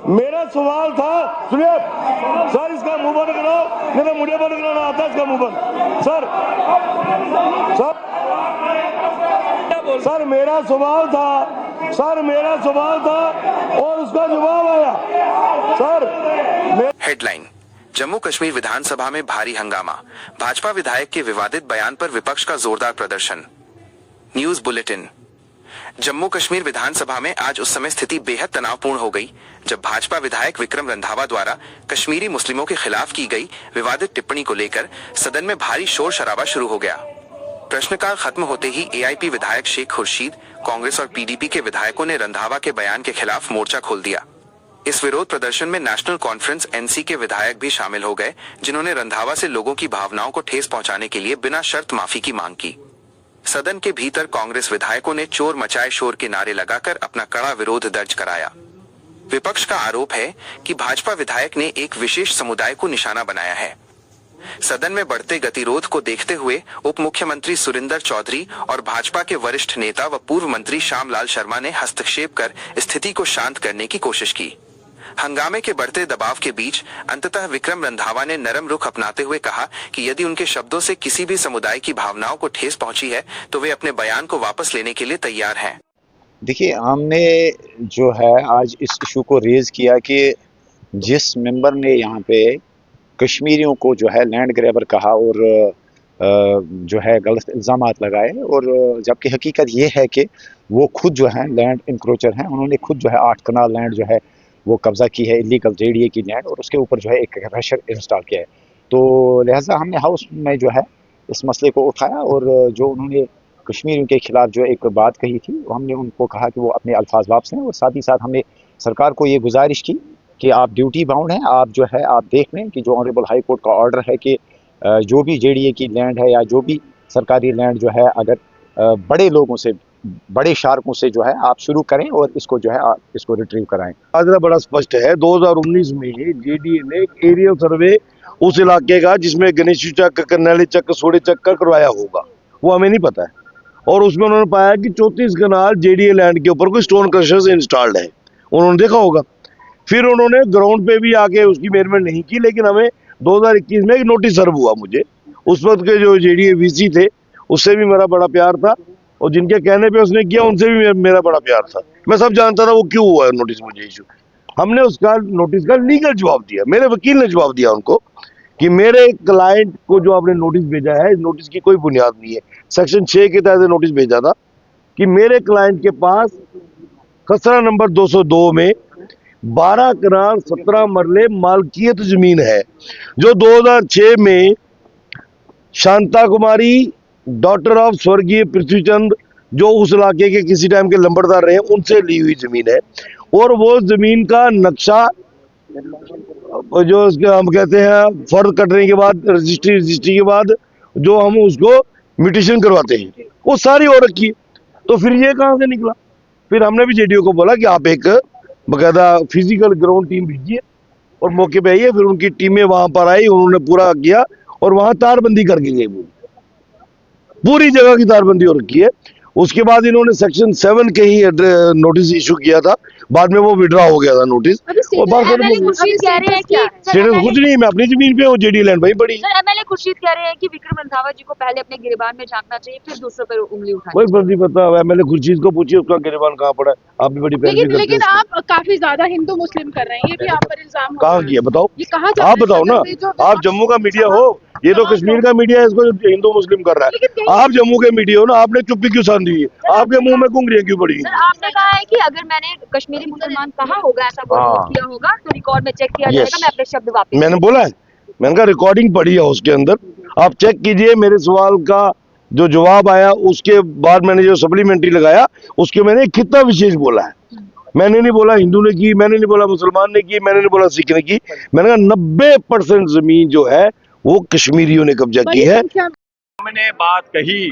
मेरा सवाल था, सुनिए सर, इसका मुंह बंद कराओ, नहीं तो मुझे बंद कराना आता है इसका मुंह बंद। सर सर मेरा सवाल था, और उसका जवाब आया सर। हेडलाइन: जम्मू कश्मीर विधानसभा में भारी हंगामा, भाजपा विधायक के विवादित बयान पर विपक्ष का जोरदार प्रदर्शन। न्यूज बुलेटिन: जम्मू कश्मीर विधानसभा में आज उस समय स्थिति बेहद तनावपूर्ण हो गई जब भाजपा विधायक विक्रम रंधावा द्वारा कश्मीरी मुस्लिमों के खिलाफ की गई विवादित टिप्पणी को लेकर सदन में भारी शोर शराबा शुरू हो गया। प्रश्नकाल खत्म होते ही एआईपी विधायक शेख खुर्शीद, कांग्रेस और पीडीपी के विधायकों ने रंधावा के बयान के खिलाफ मोर्चा खोल दिया। इस विरोध प्रदर्शन में नेशनल कॉन्फ्रेंस एनसी के विधायक भी शामिल हो गए, जिन्होंने रंधावा से लोगों की भावनाओं को ठेस पहुंचाने के लिए बिना शर्त माफी की मांग की। सदन के भीतर कांग्रेस विधायकों ने चोर मचाए शोर के नारे लगाकर अपना कड़ा विरोध दर्ज कराया। विपक्ष का आरोप है कि भाजपा विधायक ने एक विशेष समुदाय को निशाना बनाया है। सदन में बढ़ते गतिरोध को देखते हुए उप मुख्यमंत्री सुरिंदर चौधरी और भाजपा के वरिष्ठ नेता व पूर्व मंत्री श्यामलाल शर्मा ने हस्तक्षेप कर स्थिति को शांत करने की कोशिश की। हंगामे के बढ़ते दबाव के बीच अंततः विक्रम रंधावा ने नरम रुख अपनाते हुए कहा कि यदि उनके शब्दों से किसी भी समुदाय की भावनाओं को ठेस पहुंची है तो वे अपने बयान को वापस लेने के लिए तैयार हैं। देखिए, हमने जो है आज इस इशू को रेज किया कि जिस मेंबर ने यहाँ पे कश्मीरियों को जो है लैंड ग्रैबर कहा और जो है गलत इल्ज़ामात लगाए, और जबकि हकीकत ये है कि वो खुद जो है लैंड इंक्रोचर हैं। उन्होंने खुद जो है 8 कनाल लैंड जो है वो कब्ज़ा की है, इलीगल जेडीए की लैंड, और उसके ऊपर जो है एक क्रशर इंस्टॉल किया है। तो लिहाजा हमने हाउस में जो है इस मसले को उठाया, और जो उन्होंने कश्मीरियों के खिलाफ जो एक बात कही थी, हमने उनको कहा कि वो अपने अल्फाज वापस लें, और साथ ही साथ हमने सरकार को ये गुजारिश की कि आप ड्यूटी बाउंड हैं, आप जो है आप देख लें कि जो ऑनरेबल हाई कोर्ट का ऑर्डर है कि जो भी जेडीए की लैंड है या जो भी सरकारी लैंड जो है, अगर बड़े लोगों से, बड़े शार्कों से जो है आप शुरू करें और इसको जो है आप इसको रिट्रीव कराएं। माजरा बड़ा स्पष्ट है। 2019 में जेडीए ने एक एरियल सर्वे उस इलाके का जिसमें गणेश चक, करनाली चक, सोडे चक का करवाया होगा, वो हमें नहीं पता है, और उसमें उन्होंने पाया कि 34 कनाल जेडीए लैंड के ऊपर कोई स्टोन क्रशर्स इंस्टॉल्ड है। उन्होंने देखा होगा, फिर उन्होंने ग्राउंड पे भी आके उसकी मेजरमेंट नहीं की, लेकिन हमें 2021 में एक नोटिस सर्व हुआ। मुझे उस वक्त के जो जेडीए वीसी थे उससे भी मेरा बड़ा प्यार था, और जिनके कहने पे उसने किया उनसे भी मेरा बड़ा प्यार था। मैं सब जानता था वो क्यों हुआ है नोटिस मुझे इशू। हमने उसका नोटिस का लीगल जवाब दिया, मेरे वकील ने जवाब दिया उनको कि मेरे क्लाइंट को जो आपने नोटिस भेजा है, इस नोटिस की कोई बुनियाद नहीं है। सेक्शन 6 के तहत नोटिस भेजा था कि मेरे क्लाइंट के पास खसरा नंबर 202 में 12 कनाल 17 मरले मालकियत जमीन है, जो 2006 में शांता कुमारी डॉक्टर ऑफ स्वर्गीय पृथ्वीचंद, जो उस इलाके के किसी टाइम के लंबरदार रहे, उनसे ली हुई जमीन है। और वो जमीन का नक्शा जो हम कहते हैं फर्द कटने के बाद रजिस्ट्री के बाद जो हम उसको म्यूटेशन करवाते हैं, वो सारी हो रखी है। तो फिर ये कहाँ से निकला? फिर हमने भी जेडीओ को बोला कि आप एक बकायदा फिजिकल ग्राउंड टीम भेजिए, और मौके पे आइए। फिर उनकी टीमें वहां पर आई, उन्होंने पूरा किया और वहां तारबंदी करके गए। पूरी जगह की तारबंदी हो रखी है। उसके बाद इन्होंने सेक्शन 7 के ही नोटिस इशू किया था, बाद में वो विड्रॉ हो गया था नोटिस। और बात स्टेटस कुछ नहीं, मैं अपनी जमीन पे हूँ, जेडी लैंड भाई बड़ी। एमएलए खुर्शीद कह रहे हैं कि विक्रम रंधावा जी को पहले अपने गिरबान में झांकना चाहिए, फिर दूसरों पर उंगली उठानी। कोई फर्क नहीं पड़ता, एमएलए खुर्शीद को पूछिए उसका गिरबान कहाँ पड़ा है। आप भी बड़ी पैरवी करते हैं। लेकिन आप काफी ज्यादा हिंदू मुस्लिम कर रहे हैं, ये भी आप पर इल्जाम कहाँ किया बताओ? ये कहा आप बताओ ना, आप जम्मू का मीडिया हो, ये तो कश्मीर का मीडिया है, इसको हिंदू मुस्लिम कर रहा है। आप जम्मू के मीडिया हो ना, आपने चुप्पी क्यों साध दी है? आपके मुंह में कुंगरियां क्यों पड़ी? आपने कहा है कि अगर मैंने कश्मीरी मुसलमान कहा होगा, ऐसा किया होगा तो रिकॉर्ड में चेक किया जाएगा, मैं अपने शब्द वापस। मैंने बोला है, मैंने कहा रिकॉर्डिंग पड़ी है उसके अंदर, आप चेक कीजिए। मेरे सवाल का जो जवाब आया उसके बाद मैंने जो सप्लीमेंट्री लगाया उसके मैंने खिता विशेष बोला है। मैंने नहीं बोला हिंदू ने की, मैंने नहीं बोला मुसलमान ने की, मैंने नहीं बोला सिख ने की। मैंने कहा 90% जमीन जो है वो कश्मीरियों ने कब्जा की है। हमने बात कही,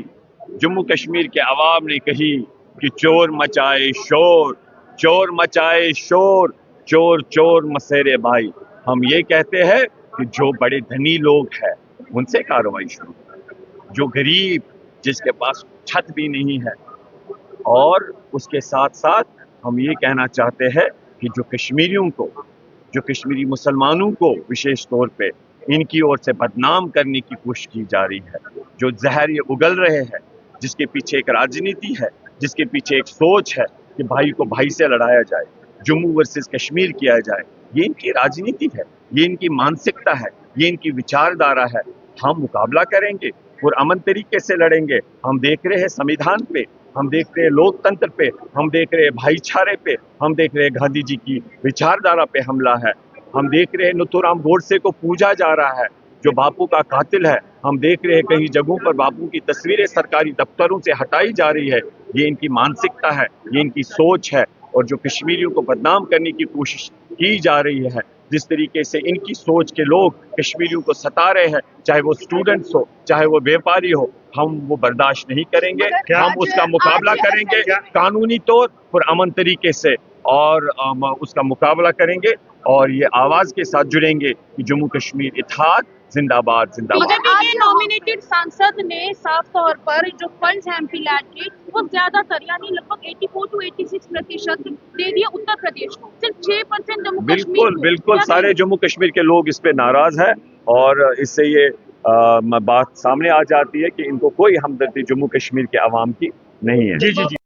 जम्मू कश्मीर के अवाम ने कही कि चोर मचाए शोर, चोर मचाए शोर, चोर चोर मसेरे भाई। हम ये कहते हैं कि जो बड़े धनी लोग हैं उनसे कार्रवाई शुरू, जो गरीब जिसके पास छत भी नहीं है, और उसके साथ साथ हम ये कहना चाहते हैं कि जो कश्मीरियों को, जो कश्मीरी मुसलमानों को विशेष तौर पे इनकी ओर से बदनाम करने की कोशिश की जा रही है, जो जहर ये उगल रहे हैं, जिसके पीछे एक राजनीति है, जिसके पीछे एक सोच है कि भाई को भाई से लड़ाया जाए, जम्मू वर्सेस कश्मीर किया जाए, ये इनकी राजनीति है, ये इनकी मानसिकता है, ये इनकी विचारधारा है। हम मुकाबला करेंगे और अमन तरीके से लड़ेंगे। हम देख रहे हैं संविधान पे, हम देख रहे हैं लोकतंत्र पे, हम देख रहे हैं भाईचारे पे, हम देख रहे हैं गांधी जी की विचारधारा पे हमला है, हम देख रहे हैं नथुराम गोडसे को पूजा जा रहा है जो बापू का कातिल है, हम देख रहे हैं कई जगहों पर बापू की तस्वीरें सरकारी दफ्तरों से हटाई जा रही है। ये इनकी मानसिकता है, ये इनकी सोच है। और जो कश्मीरियों को बदनाम करने की कोशिश की जा रही है, जिस तरीके से इनकी सोच के लोग कश्मीरियों को सता रहे हैं, चाहे वो स्टूडेंट्स हो, चाहे वो व्यापारी हो, हम वो बर्दाश्त नहीं करेंगे। हम उसका मुकाबला करेंगे कानूनी तौर पर, अमन तरीके से, और उसका मुकाबला करेंगे और ये आवाज के साथ जुड़ेंगे कि जम्मू कश्मीर इत्तेहाद जिंदाबाद जिंदाबाद। मगर आज नॉमिनेटेड सांसद ने साफ तौर पर जो फंड्स हैं एमपीलैड के, वो ज्यादातर यानी लगभग 84 to 86% दे दिए उत्तर प्रदेश को, सिर्फ 6% जम्मू कश्मीर बिल्कुल को। बिल्कुल सारे जम्मू कश्मीर के लोग इस पे नाराज हैं और इससे ये बात सामने आ जाती है कि इनको कोई हमदर्दी जम्मू कश्मीर के अवाम की नहीं है। जी जी जी।